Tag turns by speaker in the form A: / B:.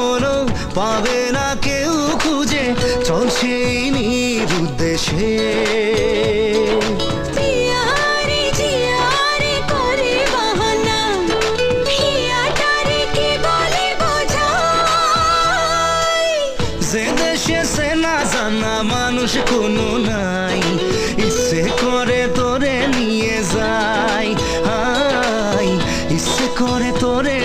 A: কখনো পাবে না কেউ খুঁজে, চল সেই নিরুদ্দেশে। যে দেশে সে না জানা মানুষ কোনো নাই, ইচ্ছে করে তোরে নিয়ে যাই, ইচ্ছে করে তোরে